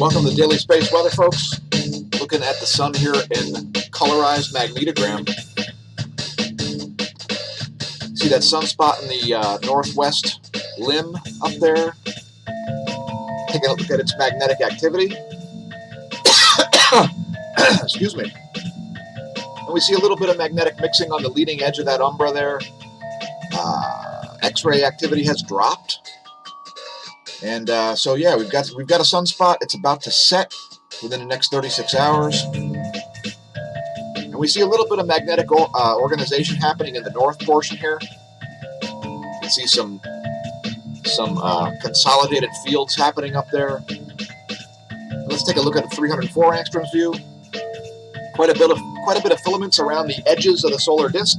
Welcome to Daily Space Weather, folks. Looking at the sun here in colorized magnetogram. See that sunspot in the northwest limb up there? Taking a look at its magnetic activity. Excuse me. And we see a little bit of magnetic mixing on the leading edge of that umbra there. X-ray activity has dropped. And so yeah, we've got a sunspot. It's about to set within the next 36 hours. And we see a little bit of magnetic organization happening in the north portion here. You can see some consolidated fields happening up there. Let's take a look at the 304 angstroms view. Quite a bit of filaments around the edges of the solar disk.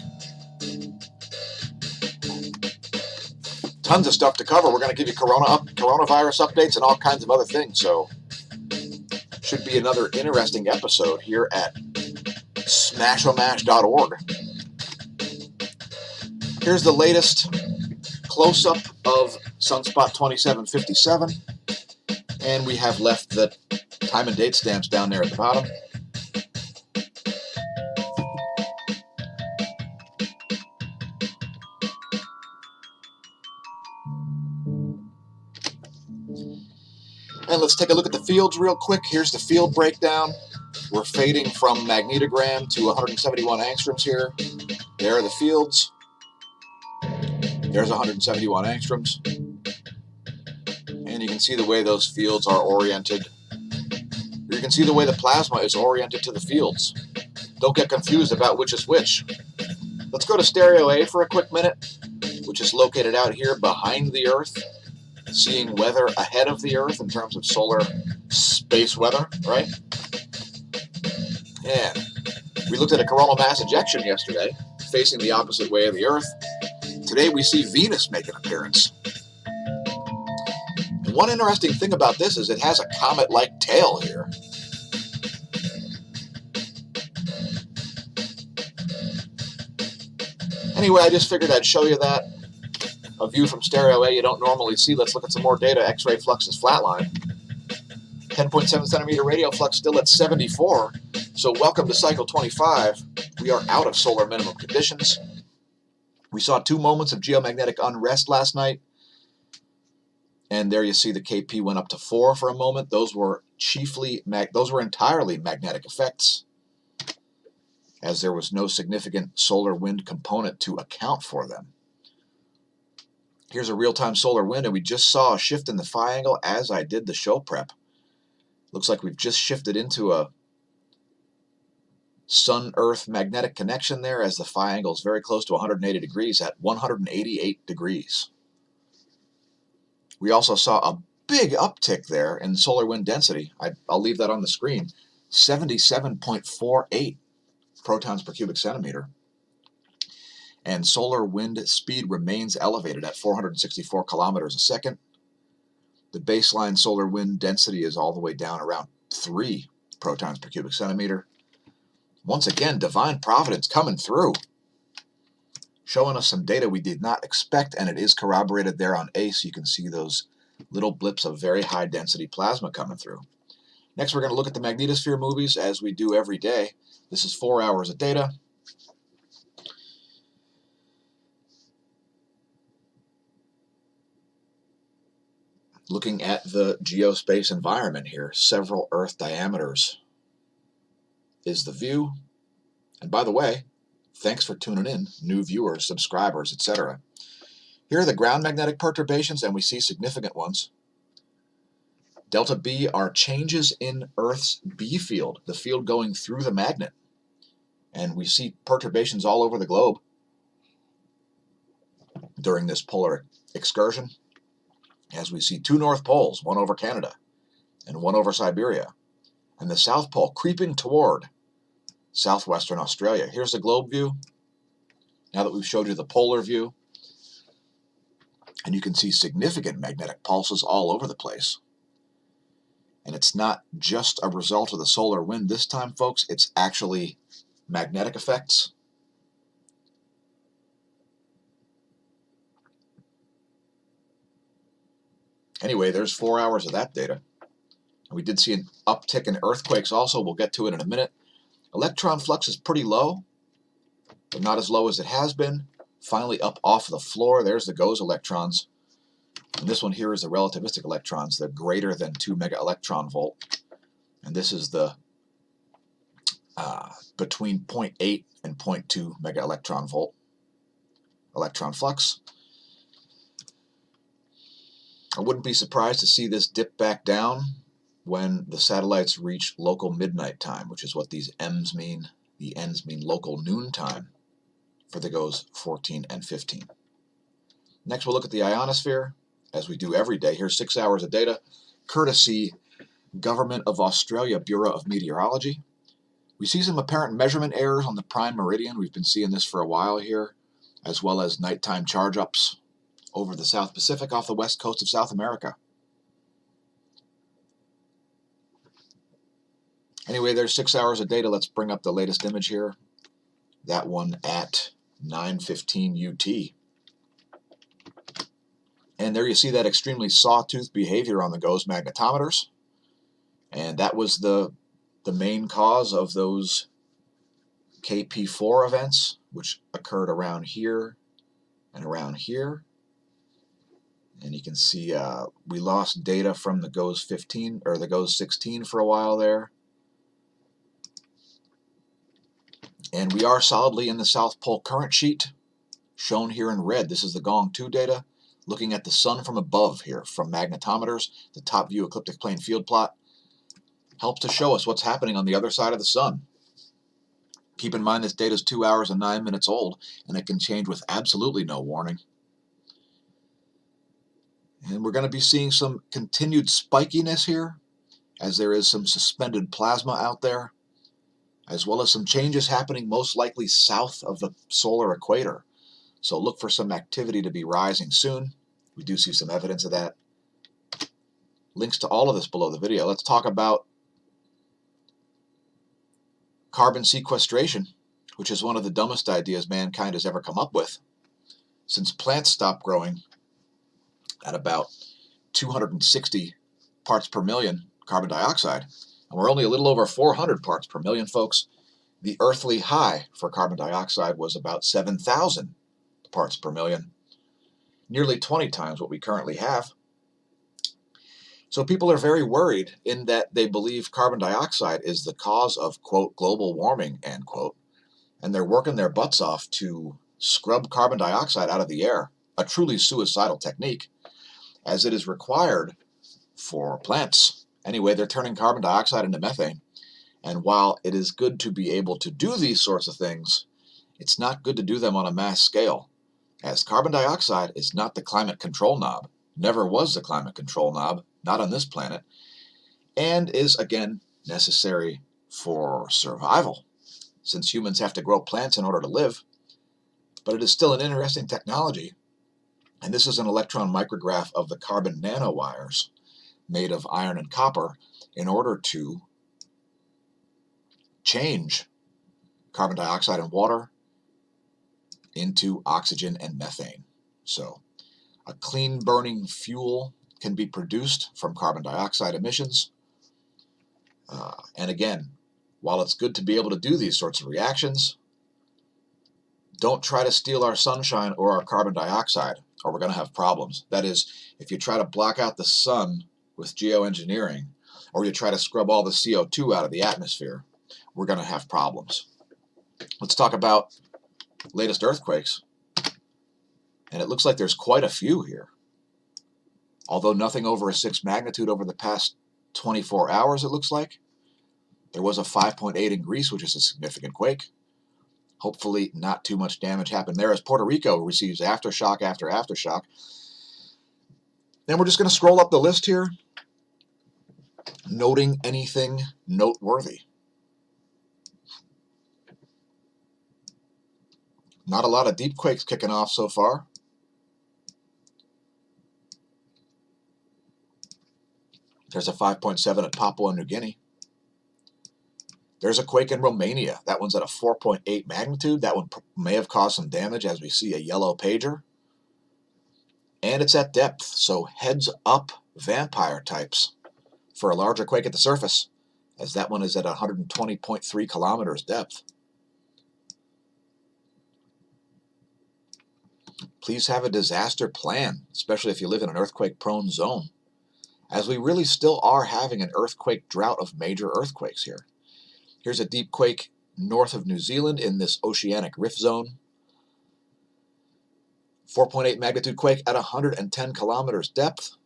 Tons of stuff to cover. We're going to give you coronavirus updates and all kinds of other things. So should be another interesting episode here at smAsho.org. Here's the latest close-up of Sunspot 2757, and we have left the time and date stamps down there at the bottom. And let's take a look at the fields real quick. Here's the field breakdown. We're fading from magnetogram to 171 angstroms here. There are the fields. There's 171 angstroms. And you can see the way those fields are oriented. You can see the way the plasma is oriented to the fields. Don't get confused about which is which. Let's go to stereo A for a quick minute, which is located out here behind the Earth, seeing weather ahead of the Earth in terms of solar space weather, right? And we looked at a coronal mass ejection yesterday, facing the opposite way of the Earth. Today we see Venus make an appearance. And one interesting thing about this is it has a comet-like tail here. Anyway, I just figured I'd show you that. A view from stereo A you don't normally see. Let's look at some more data. X-ray flux is flatline. 10.7 centimeter radial flux still at 74. So welcome to cycle 25. We are out of solar minimum conditions. We saw 2 moments of geomagnetic unrest last night. And there you see the KP went up to 4 for a moment. Those were entirely magnetic effects, as there was no significant solar wind component to account for them. Here's a real-time solar wind, and we just saw a shift in the phi angle as I did the show prep. Looks like we've just shifted into a Sun-Earth magnetic connection there, as the phi angle is very close to 180 degrees at 188 degrees. We also saw a big uptick there in solar wind density. I'll leave that on the screen. 77.48 protons per cubic centimeter. And solar wind speed remains elevated at 464 kilometers a second. The baseline solar wind density is all the way down around 3 protons per cubic centimeter. Once again, divine providence coming through, showing us some data we did not expect, and it is corroborated there on A, so you can see those little blips of very high density plasma coming through. Next, we're going to look at the magnetosphere movies, as we do every day. This is 4 hours of data. Looking at the geospace environment here, several Earth diameters is the view. And by the way, thanks for tuning in, new viewers, subscribers, etc. Here are the ground magnetic perturbations, and we see significant ones. Delta B are changes in Earth's B field, the field going through the magnet. And we see perturbations all over the globe during this polar excursion, as we see 2 North Poles, one over Canada and one over Siberia, and the South Pole creeping toward southwestern Australia. Here's the globe view, now that we've showed you the polar view. And you can see significant magnetic pulses all over the place. And it's not just a result of the solar wind this time, folks. It's actually magnetic effects. Anyway, there's 4 hours of that data. We did see an uptick in earthquakes also. We'll get to it in a minute. Electron flux is pretty low, but not as low as it has been. Finally up off the floor. There's the GOES electrons. And this one here is the relativistic electrons, the greater than 2 mega electron volt. And this is the between 0.8 and 0.2 mega electron volt electron flux. I wouldn't be surprised to see this dip back down when the satellites reach local midnight time, which is what these M's mean. The N's mean local noon time for the GOES 14 and 15. Next, we'll look at the ionosphere, as we do every day. Here's 6 hours of data, courtesy Government of Australia Bureau of Meteorology. We see some apparent measurement errors on the prime meridian. We've been seeing this for a while here, as well as nighttime charge-ups over the South Pacific off the west coast of South America. Anyway, there's 6 hours of data. Let's bring up the latest image here. That one at 9:15 UT. And there you see that extremely sawtooth behavior on the GOES magnetometers. And that was the main cause of those KP4 events, which occurred around here and around here. And you can see we lost data from the GOES 15 or the GOES 16 for a while there. And we are solidly in the South Pole current sheet, shown here in red. This is the Gong 2 data, looking at the sun from above here, from magnetometers. The top view ecliptic plane field plot helps to show us what's happening on the other side of the sun. Keep in mind this data is 2 hours and 9 minutes old, and it can change with absolutely no warning. And we're going to be seeing some continued spikiness here, as there is some suspended plasma out there, as well as some changes happening most likely south of the solar equator. So look for some activity to be rising soon. We do see some evidence of that. Links to all of this below the video. Let's talk about carbon sequestration, which is one of the dumbest ideas mankind has ever come up with. Since plants stopped growing at about 260 parts per million carbon dioxide, and we're only a little over 400 parts per million, folks, the earthly high for carbon dioxide was about 7,000 parts per million, nearly 20 times what we currently have. So people are very worried in that they believe carbon dioxide is the cause of, quote, global warming, end quote, and they're working their butts off to scrub carbon dioxide out of the air, a truly suicidal technique, as it is required for plants. Anyway, they're turning carbon dioxide into methane, and while it is good to be able to do these sorts of things, it's not good to do them on a mass scale, as carbon dioxide is not the climate control knob, never was the climate control knob, not on this planet, and is, again, necessary for survival, since humans have to grow plants in order to live. But it is still an interesting technology, and this is an electron micrograph of the carbon nanowires made of iron and copper in order to change carbon dioxide and water into oxygen and methane. So a clean burning fuel can be produced from carbon dioxide emissions. And again, while it's good to be able to do these sorts of reactions, don't try to steal our sunshine or our carbon dioxide, or we're going to have problems. That is, if you try to block out the sun with geoengineering, or you try to scrub all the CO2 out of the atmosphere, we're going to have problems. Let's talk about latest earthquakes. And it looks like there's quite a few here. Although nothing over a 6 magnitude over the past 24 hours, it looks like. There was a 5.8 in Greece, which is a significant quake. Hopefully not too much damage happened there, as Puerto Rico receives aftershock after aftershock. Then we're just going to scroll up the list here, noting anything noteworthy. Not a lot of deep quakes kicking off so far. There's a 5.7 at Papua New Guinea. There's a quake in Romania. That one's at a 4.8 magnitude. That one may have caused some damage, as we see a yellow pager. And it's at depth, so heads up, vampire types. for a larger quake at the surface, as that one is at 120.3 kilometers depth. Please have a disaster plan, especially if you live in an earthquake-prone zone, as we really still are having an earthquake drought of major earthquakes here. Here's a deep quake north of New Zealand in this oceanic rift zone. 4.8 magnitude quake at 110 kilometers depth.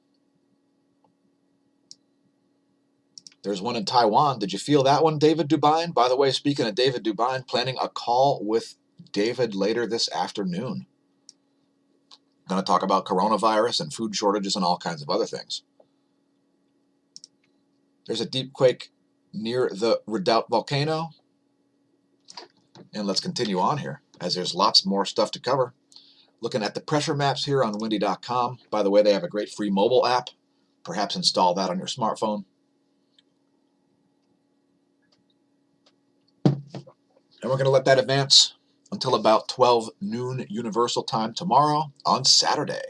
There's one in Taiwan. Did you feel that one, David Dubine? By the way, speaking of David Dubine, planning a call with David later this afternoon. Going to talk about coronavirus and food shortages and all kinds of other things. There's a deep quake near the Redoubt volcano. And let's continue on here, as there's lots more stuff to cover. Looking at the pressure maps here on windy.com. By the way, they have a great free mobile app. Perhaps install that on your smartphone. And we're going to let that advance until about 12 noon Universal Time tomorrow on Saturday.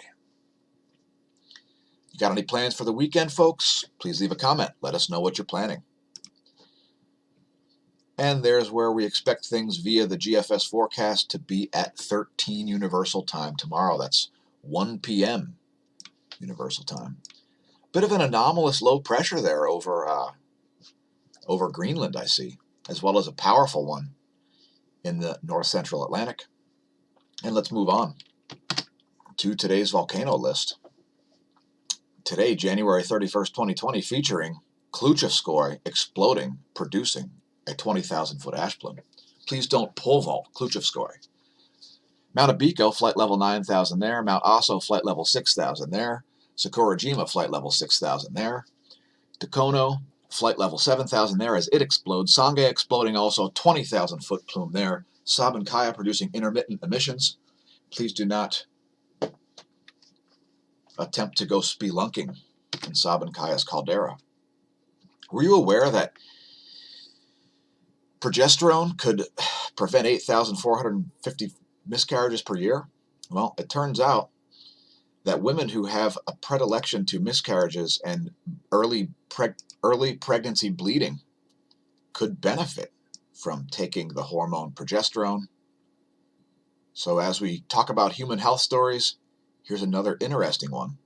You got any plans for the weekend, folks? Please leave a comment. Let us know what you're planning. And there's where we expect things via the GFS forecast to be at 13 Universal Time tomorrow. That's 1 p.m. Universal Time. Bit of an anomalous low pressure there over Greenland, I see, as well as a powerful one in the north central Atlantic. And let's move on to today's volcano list. Today, January 31st, 2020, featuring Kluchevskoy exploding, producing a 20,000-foot ash plume. Please don't pole vault Kluchevskoy. Mount Abiko, flight level 9,000 there. Mount Aso, flight level 6,000 there. Sakurajima, flight level 6,000 there. Tokono, flight level 7,000 there as it explodes. Sangay exploding also, 20,000-foot plume there. Sabancaya producing intermittent emissions. Please do not attempt to go spelunking in Sabancaya's caldera. Were you aware that progesterone could prevent 8,450 miscarriages per year? Well, it turns out that women who have a predilection to miscarriages and early pregnancy bleeding could benefit from taking the hormone progesterone. So as we talk about human health stories, here's another interesting one.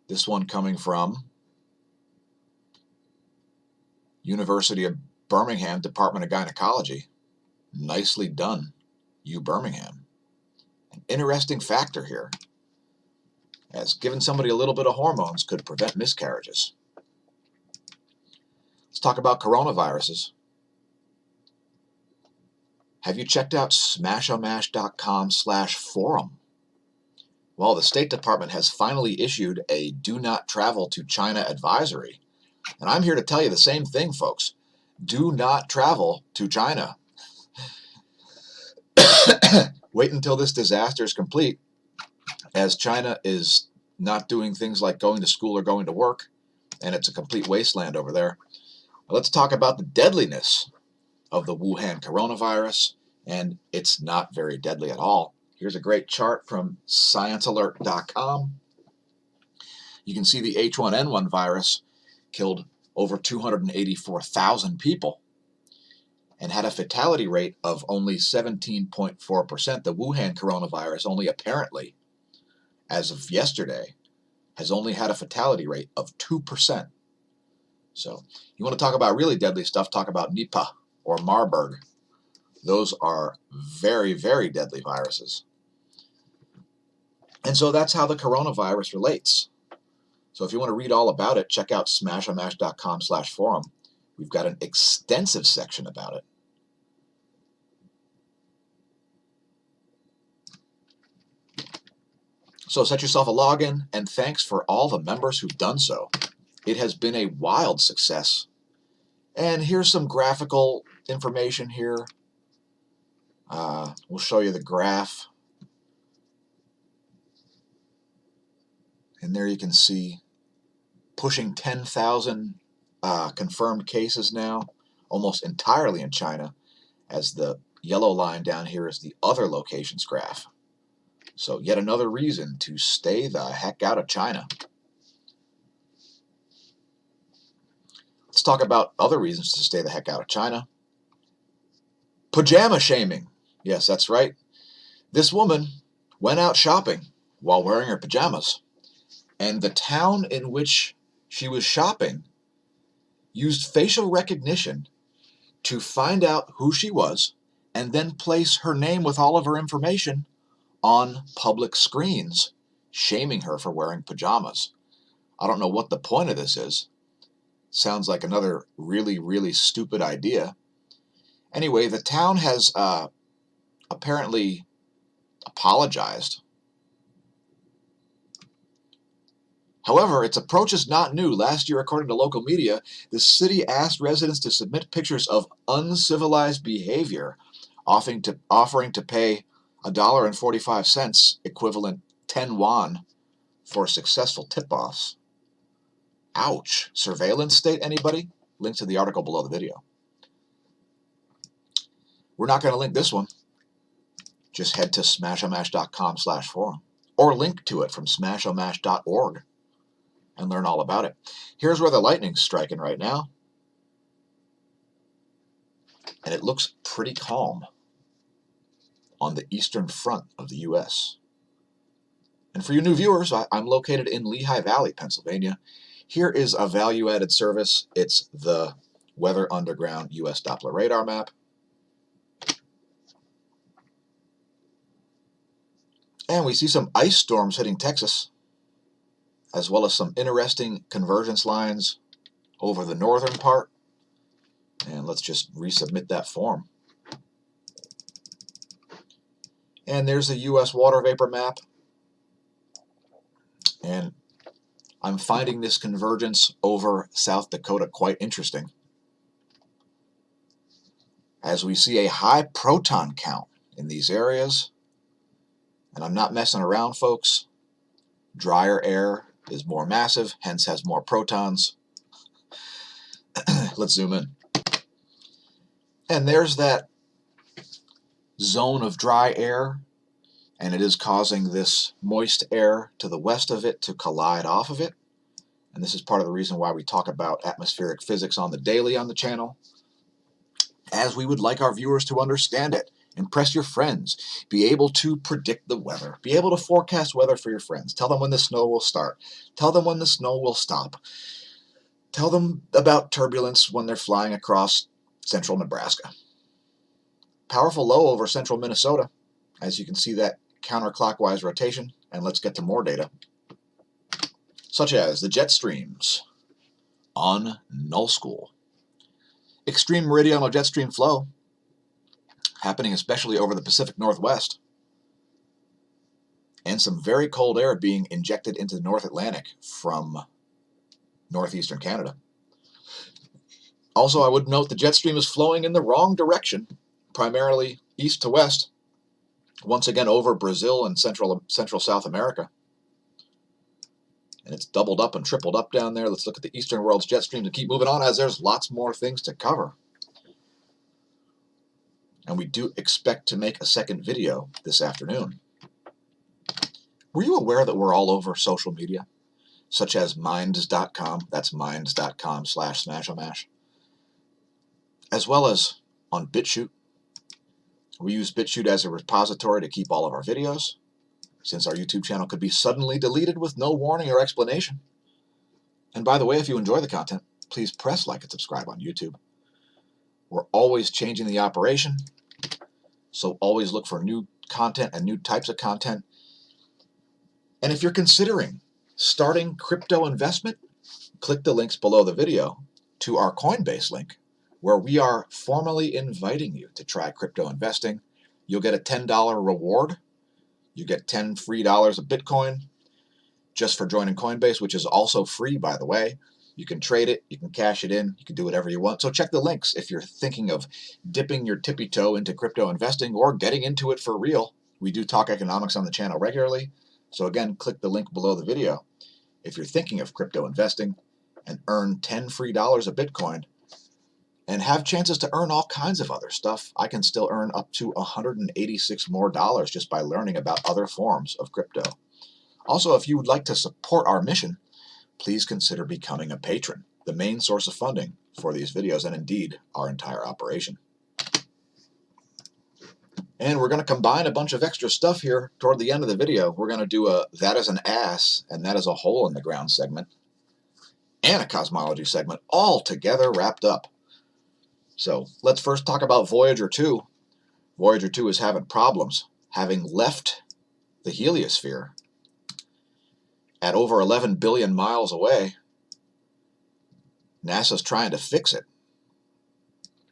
This one coming from University of Birmingham, Department of Gynecology. Nicely done, U Birmingham. An interesting factor here, as giving somebody a little bit of hormones could prevent miscarriages. Let's talk about coronaviruses. Have you checked out smashomash.com/forum? Well, the State Department has finally issued a do not travel to China advisory. And I'm here to tell you the same thing, folks. Do not travel to China. Wait until this disaster is complete, as China is not doing things like going to school or going to work, and it's a complete wasteland over there. Let's talk about the deadliness of the Wuhan coronavirus, and it's not very deadly at all. Here's a great chart from sciencealert.com. You can see the H1N1 virus killed over 284,000 people and had a fatality rate of only 17.4%. The Wuhan coronavirus only apparently, as of yesterday, has only had a fatality rate of 2%. So you want to talk about really deadly stuff, talk about Nipah or Marburg. Those are very, very deadly viruses. And so that's how the coronavirus relates. So if you want to read all about it, check out smashomash.com/forum. We've got an extensive section about it. So set yourself a login, and thanks for all the members who've done so. It has been a wild success. And here's some graphical information here. We'll show you the graph. And there you can see pushing 10,000 confirmed cases now, almost entirely in China, as the yellow line down here is the other locations graph. So yet another reason to stay the heck out of China. talk about other reasons to stay the heck out of China. Pajama shaming. Yes, that's right. This woman went out shopping while wearing her pajamas, and the town in which she was shopping used facial recognition to find out who she was and then place her name with all of her information on public screens, shaming her for wearing pajamas. I don't know what the point of this is. Sounds like another really, really stupid idea. Anyway, the town has apparently apologized. However, its approach is not new. Last year, according to local media, the city asked residents to submit pictures of uncivilized behavior, offering to pay $1.45, equivalent 10 won, for successful tip-offs. Ouch. Surveillance state, anybody? Link to the article below the video. We're not going to link this one. Just head to smashomash.com/forum or link to it from smashomash.org and learn all about it. Here's where the lightning's striking right now. And it looks pretty calm on the eastern front of the U.S. And for you new viewers, I'm located in Lehigh Valley, Pennsylvania. Here is a value-added service. It's the Weather Underground U.S. Doppler radar map. And we see some ice storms hitting Texas, as well as some interesting convergence lines over the northern part. And let's just resubmit that form. And there's a U.S. water vapor map. And I'm finding this convergence over South Dakota quite interesting, as we see a high proton count in these areas. And I'm not messing around, folks. Drier air is more massive, hence has more protons. Let's zoom in. And there's that zone of dry air, and it is causing this moist air to the west of it to collide off of it. And this is part of the reason why we talk about atmospheric physics on the daily on the channel, as we would like our viewers to understand it. Impress your friends. Be able to predict the weather. Be able to forecast weather for your friends. Tell them when the snow will start. Tell them when the snow will stop. Tell them about turbulence when they're flying across central Nebraska. Powerful low over central Minnesota, as you can see that counterclockwise rotation. And let's get to more data, such as the jet streams on Null School. Extreme meridional jet stream flow, happening especially over the Pacific Northwest, and some very cold air being injected into the North Atlantic from northeastern Canada. Also, I would note the jet stream is flowing in the wrong direction, primarily east to west, once again over Brazil and Central South America. And it's doubled up and tripled up down there. Let's look at the eastern world's jet streams and keep moving on, as there's lots more things to cover. And we do expect to make a second video this afternoon. Were you aware that we're all over social media, such as minds.com, that's minds.com/smashomash, as well as on BitChute. We use BitChute as a repository to keep all of our videos, since our YouTube channel could be suddenly deleted with no warning or explanation. And by the way, if you enjoy the content, please press like and subscribe on YouTube. We're always changing the operation, so always look for new content and new types of content. And if you're considering starting crypto investment, click the links below the video to our Coinbase link, where we are formally inviting you to try crypto investing. You'll get a $10 reward. You get $10 free of Bitcoin just for joining Coinbase, which is also free, by the way. You can trade it, you can cash it in, you can do whatever you want. So check the links if you're thinking of dipping your tippy toe into crypto investing or getting into it for real. We do talk economics on the channel regularly. So again, click the link below the video if you're thinking of crypto investing, and earn $10 free of Bitcoin and have chances to earn all kinds of other stuff. I can still earn up to $186 more just by learning about other forms of crypto. Also, if you would like to support our mission, please consider becoming a patron, the main source of funding for these videos, and indeed our entire operation. And we're going to combine a bunch of extra stuff here toward the end of the video. We're going to do a That Is an Ass and That Is a Hole in the Ground segment and a cosmology segment all together wrapped up. So let's first talk about Voyager 2. Voyager 2 is having problems, having left the heliosphere at over 11 billion miles away. NASA's trying to fix it.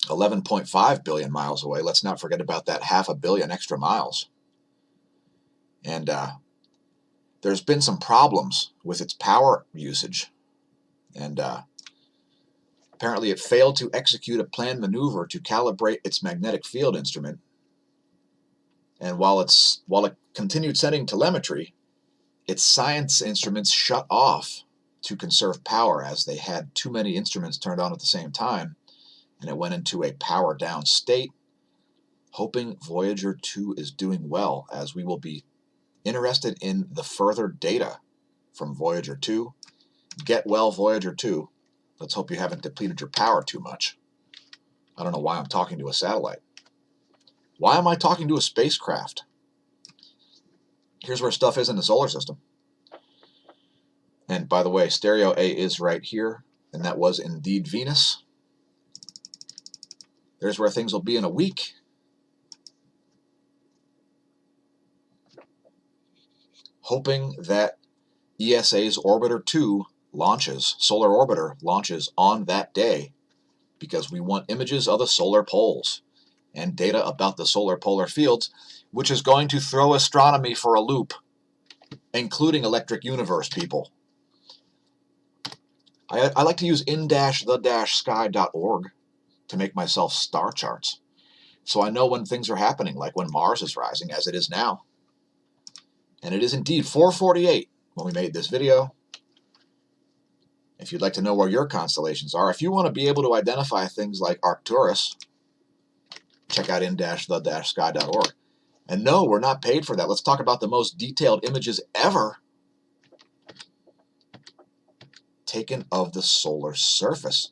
11.5 billion miles away. Let's not forget about that 500 million extra miles. And there's been some problems with its power usage. And apparently it failed to execute a planned maneuver to calibrate its magnetic field instrument. And while it continued sending telemetry, its science instruments shut off to conserve power as they had too many instruments turned on at the same time, and it went into a power down state. Hoping Voyager 2 is doing well, as we will be interested in the further data from Voyager 2. Get well, Voyager 2. Let's hope you haven't depleted your power too much. I don't know why I'm talking to a satellite. Why am I talking to a spacecraft? Here's where stuff is in the solar system. And by the way, stereo A is right here, and that was indeed Venus. There's where things will be in a week. Hoping that ESA's Orbiter 2 launches, Solar Orbiter launches on that day, because we want images of the solar poles and data about the solar polar fields, which is going to throw astronomy for a loop, including Electric Universe people. I like to use in-the-sky.org to make myself star charts, so I know when things are happening, like when Mars is rising, as it is now. And it is indeed 4:48 when we made this video. If you'd like to know where your constellations are, if you want to be able to identify things like Arcturus, check out in-the-sky.org. And no, we're not paid for that. Let's talk about the most detailed images ever taken of the solar surface.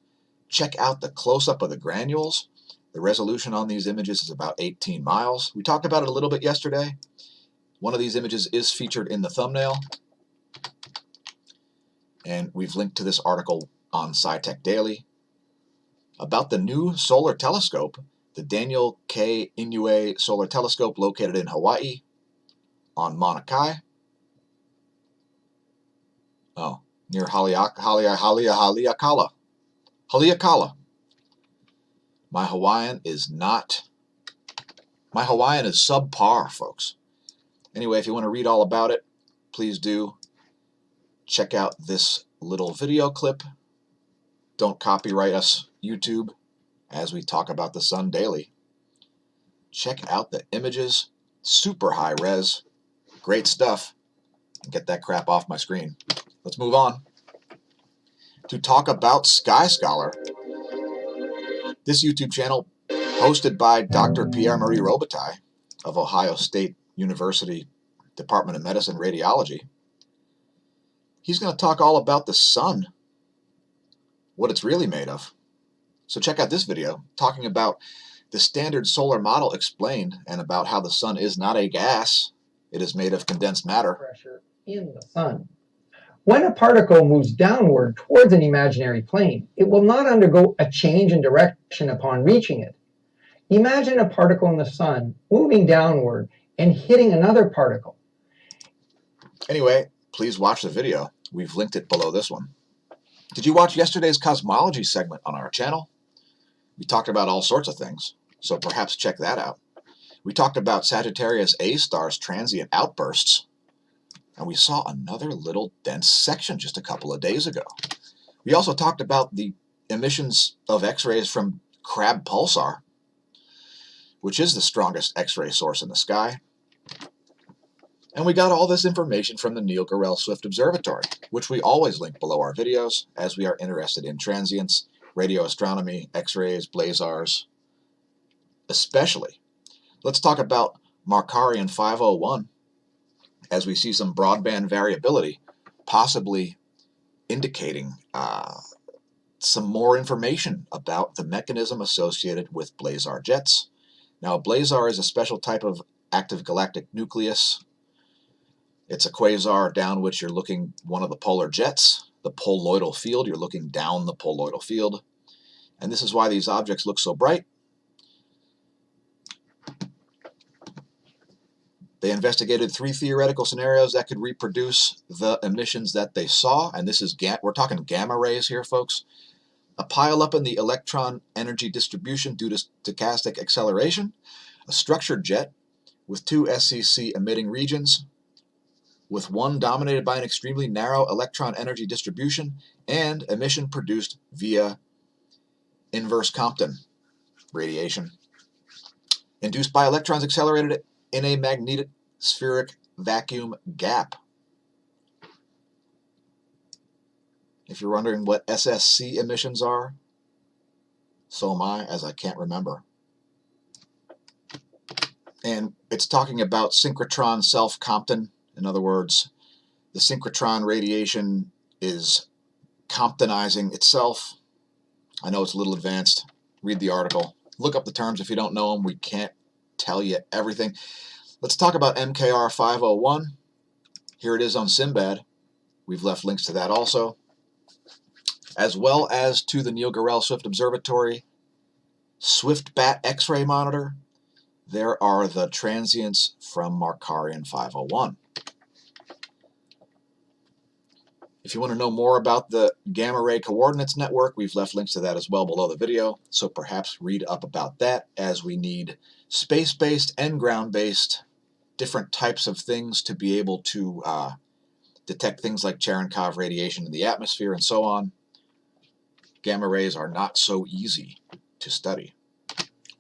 Check out the close-up of the granules. The resolution on these images is about 18 miles. We talked about it a little bit yesterday. One of these images is featured in the thumbnail. And we've linked to this article on SciTech Daily about the new solar telescope, the Daniel K. Inouye Solar Telescope, located in Hawaii on Mauna Kea. Oh, near Haleakala. My Hawaiian is subpar, folks. Anyway, if you want to read all about it, please do. Check out this little video clip. Don't copyright us, YouTube, as we talk about the sun daily. Check out the images. Super high res. Great stuff. Get that crap off my screen. Let's move on to talk about Sky Scholar. This YouTube channel, hosted by Dr. Pierre-Marie Robitaille of Ohio State University Department of Medicine Radiology. He's going to talk all about the sun, what it's really made of. So check out this video talking about the standard solar model explained, and about how the sun is not a gas. It is made of condensed matter. Pressure in the sun. When a particle moves downward towards an imaginary plane, it will not undergo a change in direction upon reaching it. Imagine a particle in the sun moving downward and hitting another particle. Anyway, please watch the video. We've linked it below this one. Did you watch yesterday's cosmology segment on our channel? We talked about all sorts of things, so perhaps check that out. We talked about Sagittarius A star's transient outbursts, and we saw another little dense section just a couple of days ago. We also talked about the emissions of X-rays from Crab Pulsar, which is the strongest X-ray source in the sky. And we got all this information from the Neil Gorell Swift Observatory, which we always link below our videos, as we are interested in transients, radio astronomy, X-rays, Blazars, especially. Let's talk about Markarian 501, as we see some broadband variability, possibly indicating some more information about the mechanism associated with blazar jets. Now, a blazar is a special type of active galactic nucleus. It's a quasar down which you're looking one of the polar jets, the poloidal field. You're looking down the poloidal field. And this is why these objects look so bright. They investigated 3 theoretical scenarios that could reproduce the emissions that they saw. And this is, we're talking gamma rays here, folks. A pileup in the electron energy distribution due to stochastic acceleration, a structured jet with 2 SCC emitting regions, with one dominated by an extremely narrow electron energy distribution, and emission produced via inverse Compton radiation, induced by electrons accelerated in a magnetospheric vacuum gap. If you're wondering what SSC emissions are, so am I, as I can't remember. And it's talking about synchrotron self-Compton. In other words, the synchrotron radiation is Comptonizing itself. I know it's a little advanced. Read the article. Look up the terms if you don't know them. We can't tell you everything. Let's talk about MKR 501. Here it is on Simbad. We've left links to that also, as well as to the Neil Gorell Swift Observatory SwiftBat X-ray monitor. There are the transients from Markarian 501. If you want to know more about the Gamma Ray Coordinates Network, we've left links to that as well below the video, so perhaps read up about that, as we need space-based and ground-based different types of things to be able to detect things like Cherenkov radiation in the atmosphere and so on. Gamma rays are not so easy to study.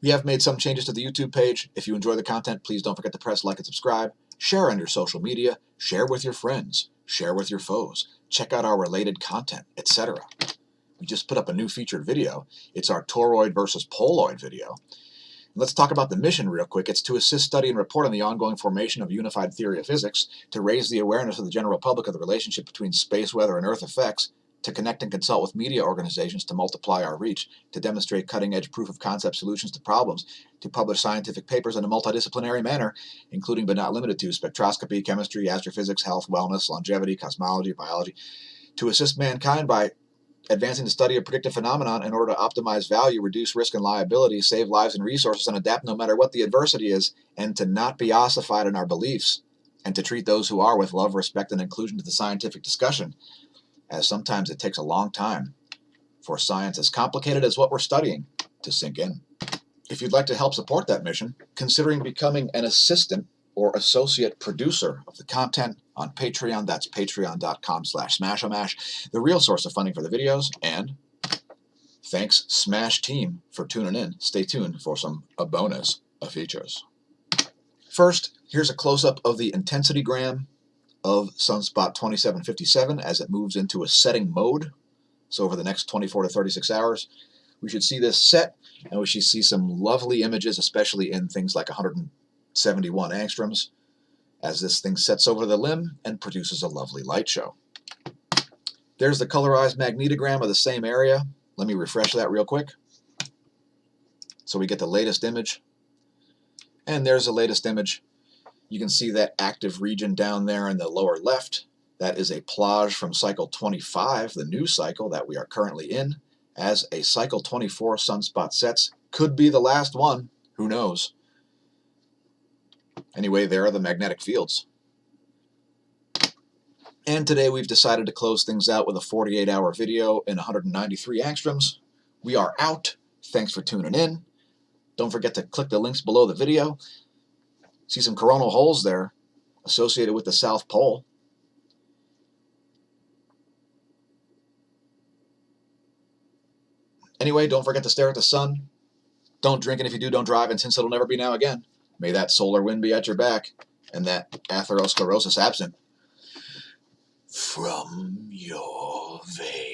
We have made some changes to the YouTube page. If you enjoy the content, please don't forget to press like and subscribe. Share on your social media. Share with your friends. Share with your foes. Check out our related content, etc. We just put up a new featured video. It's our toroid versus poloid video. Let's talk about the mission real quick. It's to assist, study, and report on the ongoing formation of a unified theory of physics, to raise the awareness of the general public of the relationship between space weather and Earth effects, to connect and consult with media organizations to multiply our reach, to demonstrate cutting-edge proof-of-concept solutions to problems, to publish scientific papers in a multidisciplinary manner, including but not limited to spectroscopy, chemistry, astrophysics, health, wellness, longevity, cosmology, biology, to assist mankind by advancing the study of predictive phenomenon in order to optimize value, reduce risk and liability, save lives and resources, and adapt no matter what the adversity is, and to not be ossified in our beliefs, and to treat those who are with love, respect, and inclusion to the scientific discussion, as sometimes it takes a long time for science as complicated as what we're studying to sink in. If you'd like to help support that mission, considering becoming an assistant or associate producer of the content on Patreon, that's patreon.com/smAshomash, the real source of funding for the videos. And thanks Smash Team for tuning in. Stay tuned for some bonus features. First, here's a close-up of the intensity gram of Sunspot 2757 as it moves into a setting mode. So over the next 24 to 36 hours, we should see this set, and we should see some lovely images, especially in things like 171 angstroms, as this thing sets over the limb and produces a lovely light show. There's the colorized magnetogram of the same area. Let me refresh that real quick. So we get the latest image. And there's the latest image. You can see that active region down there in the lower left. That is a plage from cycle 25, the new cycle that we are currently in, as a cycle 24 sunspot sets. Could be the last one. Who knows? Anyway, there are the magnetic fields. And today we've decided to close things out with a 48-hour video in 193 angstroms. We are out. Thanks for tuning in. Don't forget to click the links below the video. See some coronal holes there associated with the South Pole. Anyway, don't forget to stare at the sun. Don't drink, and if you do, don't drive, and since it'll never be now again, may that solar wind be at your back and that atherosclerosis absent from your veins.